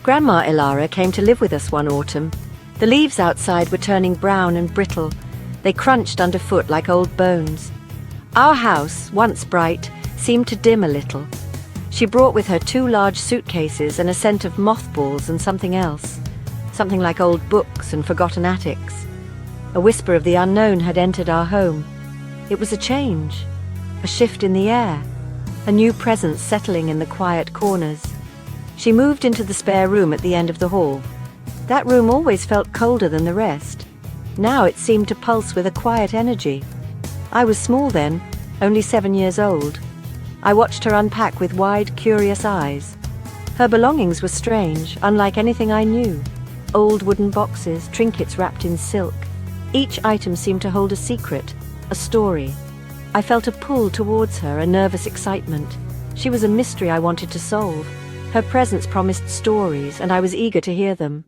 Grandma Ilara came to live with us one autumn. The leaves outside were turning brown and brittle. They crunched underfoot like old bones. Our house, once bright, seemed to dim a little. She brought with her 2 large suitcases and a scent of mothballs and something else. Something like old books and forgotten attics. A whisper of the unknown had entered our home. It was a change, a shift in the air, a new presence settling in the quiet corners. She moved into the spare room at the end of the hall. That room always felt colder than the rest. Now it seemed to pulse with a quiet energy. I was small then, only 7 years old. I watched her unpack with wide, curious eyes. Her belongings were strange, unlike anything I knew. Old wooden boxes, trinkets wrapped in silk. Each item seemed to hold a secret, a story. I felt a pull towards her, a nervous excitement. She was a mystery I wanted to solve. Her presence promised stories, and I was eager to hear them.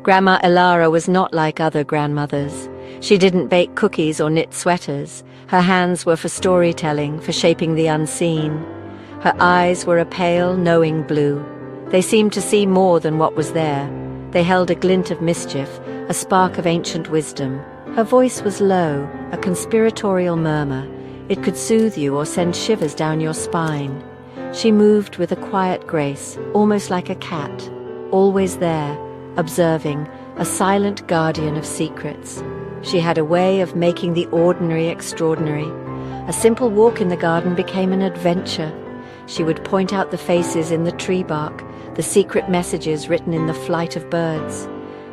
Grandma Ilara was not like other grandmothers. She didn't bake cookies or knit sweaters. Her hands were for storytelling, for shaping the unseen. Her eyes were a pale, knowing blue. They seemed to see more than what was there. They held a glint of mischief, a spark of ancient wisdom. Her voice was low, a conspiratorial murmur. It could soothe you or send shivers down your spine. She moved with a quiet grace, almost like a cat, always there, observing, a silent guardian of secrets. She had a way of making the ordinary extraordinary. A simple walk in the garden became an adventure. She would point out the faces in the tree bark, the secret messages written in the flight of birds.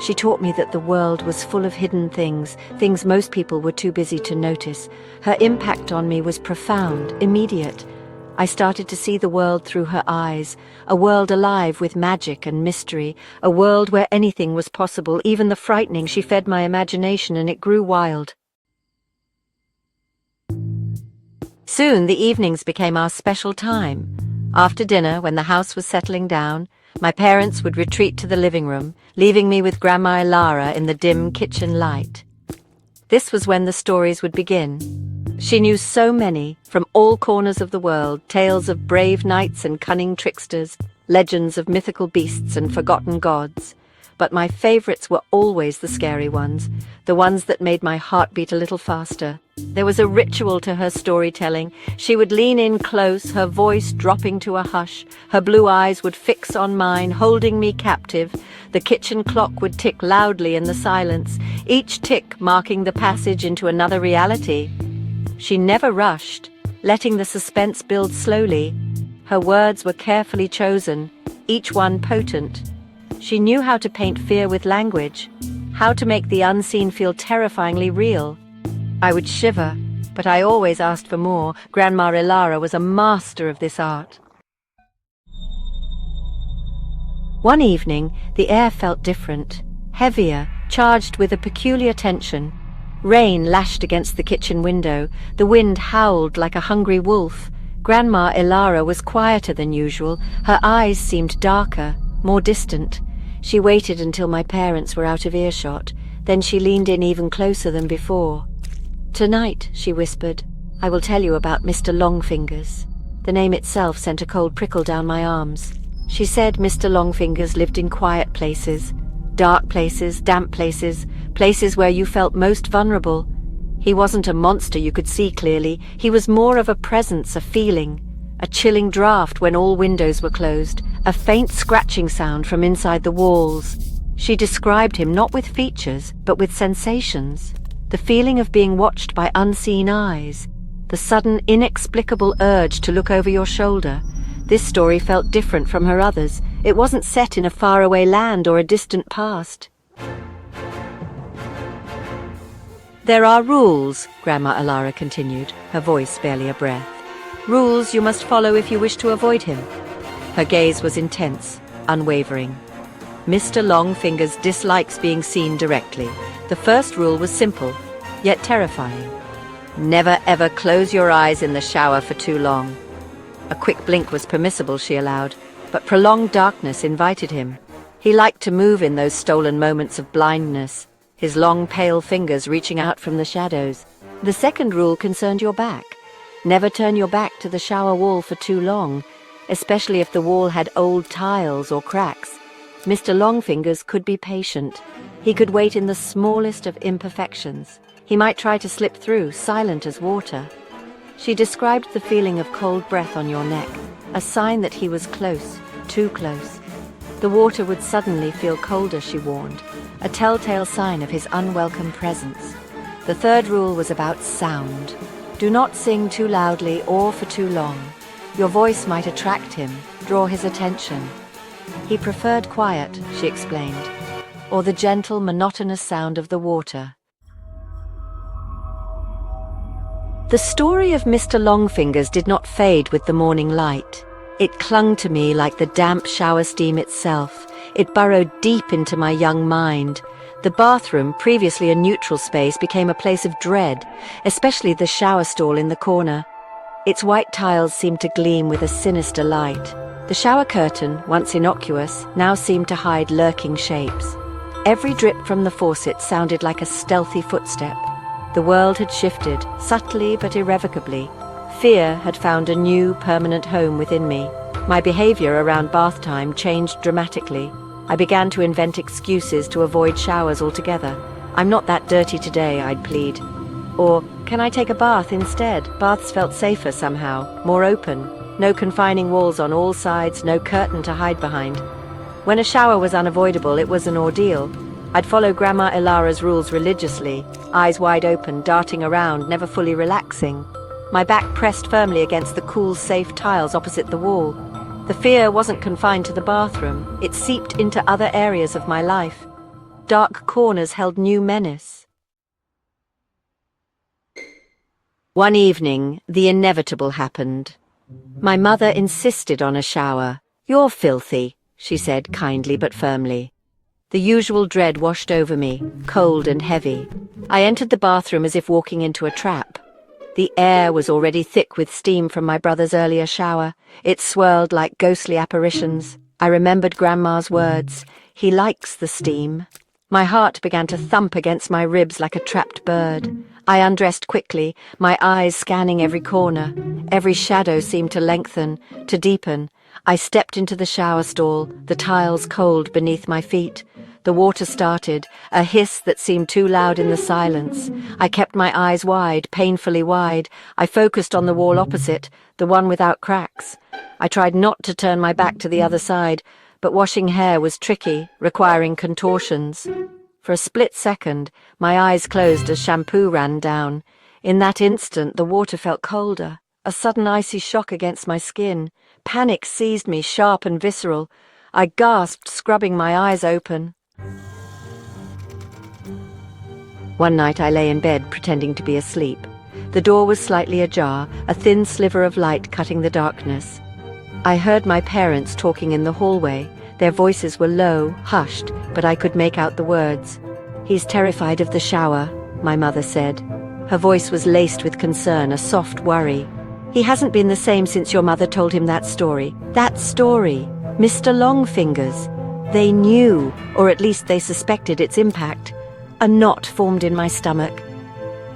She taught me that the world was full of hidden things, things most people were too busy to notice. Her impact on me was profound, immediate. I started to see the world through her eyes, a world alive with magic and mystery, a world where anything was possible, even the frightening. She fed my imagination and it grew wild. Soon the evenings became our special time. After dinner, when the house was settling down, my parents would retreat to the living room, leaving me with Grandma Ilara in the dim kitchen light. This was when the stories would begin. She knew so many, from all corners of the world, tales of brave knights and cunning tricksters, legends of mythical beasts and forgotten gods. But my favorites were always the scary ones, the ones that made my heart beat a little faster. There was a ritual to her storytelling. She would lean in close, her voice dropping to a hush. Her blue eyes would fix on mine, holding me captive. The kitchen clock would tick loudly in the silence, each tick marking the passage into another reality. She never rushed, letting the suspense build slowly. Her words were carefully chosen, each one potent. She knew how to paint fear with language, how to make the unseen feel terrifyingly real. I would shiver, but I always asked for more. Grandma Ilara was a master of this art. One evening, the air felt different, heavier, charged with a peculiar tension. Rain lashed against the kitchen window. The wind howled like a hungry wolf. Grandma Ilara was quieter than usual. Her eyes seemed darker, more distant. She waited until my parents were out of earshot. Then she leaned in even closer than before. "Tonight," she whispered, "I will tell you about Mr. Longfingers." The name itself sent a cold prickle down my arms. She said Mr. Longfingers lived in quiet places, dark places, damp places, places where you felt most vulnerable. He wasn't a monster you could see clearly. He was more of a presence, a feeling, a chilling draft when all windows were closed, a faint scratching sound from inside the walls. She described him not with features, but with sensations. The feeling of being watched by unseen eyes, the sudden, inexplicable urge to look over your shoulder. This story felt different from her others. It wasn't set in a faraway land or a distant past. "There are rules," Grandma Ilara continued, her voice barely a breath. "Rules you must follow if you wish to avoid him." Her gaze was intense, unwavering. Mr. Longfingers dislikes being seen directly. The first rule was simple, yet terrifying. Never ever close your eyes in the shower for too long. A quick blink was permissible, she allowed, but prolonged darkness invited him. He liked to move in those stolen moments of blindness, his long pale fingers reaching out from the shadows. The second rule concerned your back. Never turn your back to the shower wall for too long. especially if the wall had old tiles or cracks. Mr. Longfingers could be patient. He could wait in the smallest of imperfections. He might try to slip through, silent as water. She described the feeling of cold breath on your neck, a sign that he was close, too close. The water would suddenly feel colder, she warned, a telltale sign of his unwelcome presence. The third rule was about sound. Do not sing too loudly or for too long. Your voice might attract him, draw his attention. He preferred quiet, she explained, or the gentle, monotonous sound of the water. The story of Mr. Longfingers did not fade with the morning light. It clung to me like the damp shower steam itself. It burrowed deep into my young mind. The bathroom, previously a neutral space, became a place of dread, especially the shower stall in the corner. Its white tiles seemed to gleam with a sinister light. The shower curtain, once innocuous, now seemed to hide lurking shapes. Every drip from the faucet sounded like a stealthy footstep. The world had shifted, subtly but irrevocably. Fear had found a new, permanent home within me. My behavior around bath time changed dramatically. I began to invent excuses to avoid showers altogether. I'm not that dirty today, I'd plead. Or, can I take a bath instead? Baths felt safer somehow, more open. No confining walls on all sides, no curtain to hide behind. When a shower was unavoidable, it was an ordeal. I'd follow Grandma Ilara's rules religiously, eyes wide open, darting around, never fully relaxing. My back pressed firmly against the cool, safe tiles opposite the wall. The fear wasn't confined to the bathroom. It seeped into other areas of my life. Dark corners held new menace. One evening, the inevitable happened. My mother insisted on a shower. "You're filthy," she said kindly but firmly. The usual dread washed over me, cold and heavy. I entered the bathroom as if walking into a trap. The air was already thick with steam from my brother's earlier shower. It swirled like ghostly apparitions. I remembered Grandma's words, "He likes the steam." My heart began to thump against my ribs like a trapped bird. I undressed quickly, my eyes scanning every corner. Every shadow seemed to lengthen, to deepen. I stepped into the shower stall, the tiles cold beneath my feet. The water started, a hiss that seemed too loud in the silence. I kept my eyes wide, painfully wide. I focused on the wall opposite, the one without cracks. I tried not to turn my back to the other side, but washing hair was tricky, requiring contortions. For a split second, my eyes closed as shampoo ran down. In that instant, the water felt colder, a sudden icy shock against my skin. Panic seized me, sharp and visceral. I gasped, scrubbing my eyes open. One night I lay in bed, pretending to be asleep. The door was slightly ajar, a thin sliver of light cutting the darkness. I heard my parents talking in the hallway. Their voices were low, hushed, but I could make out the words. "He's terrified of the shower," my mother said. Her voice was laced with concern, a soft worry. "He hasn't been the same since your mother told him that story. That story, Mr. Longfingers." They knew, or at least they suspected its impact. A knot formed in my stomach.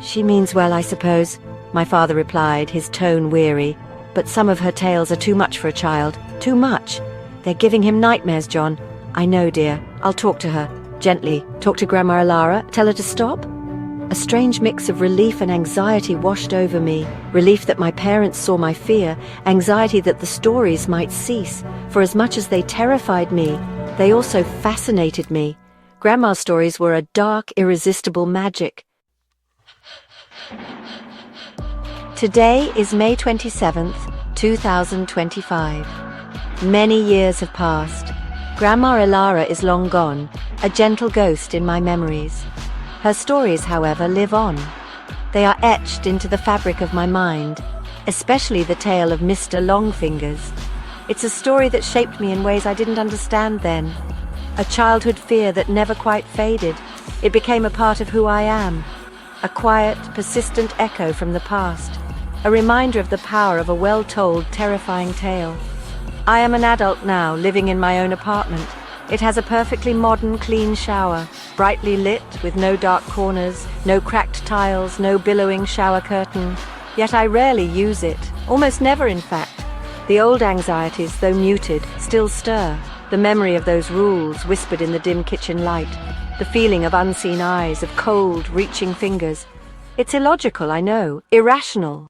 "She means well, I suppose," my father replied, his tone weary. "But some of her tales are too much for a child. Too much. They're giving him nightmares, John." "I know, dear. I'll talk to her. Gently. Talk to Grandma Ilara. Tell her to stop." A strange mix of relief and anxiety washed over me. Relief that my parents saw my fear, anxiety that the stories might cease. For as much as they terrified me, they also fascinated me. Grandma's stories were a dark, irresistible magic. Today is May 27th, 2025. Many years have passed. Grandma Ilara is long gone, a gentle ghost in my memories. Her stories, however, live on. They are etched into the fabric of my mind, especially the tale of Mr. Longfingers. It's a story that shaped me in ways I didn't understand then. A childhood fear that never quite faded. It became a part of who I am. A quiet, persistent echo from the past. A reminder of the power of a well-told, terrifying tale. I am an adult now, living in my own apartment. It has a perfectly modern, clean shower, brightly lit, with no dark corners, no cracked tiles, no billowing shower curtain. Yet I rarely use it, almost never in fact. The old anxieties, though muted, still stir. The memory of those rules whispered in the dim kitchen light. The feeling of unseen eyes, of cold, reaching fingers. It's illogical, I know, irrational,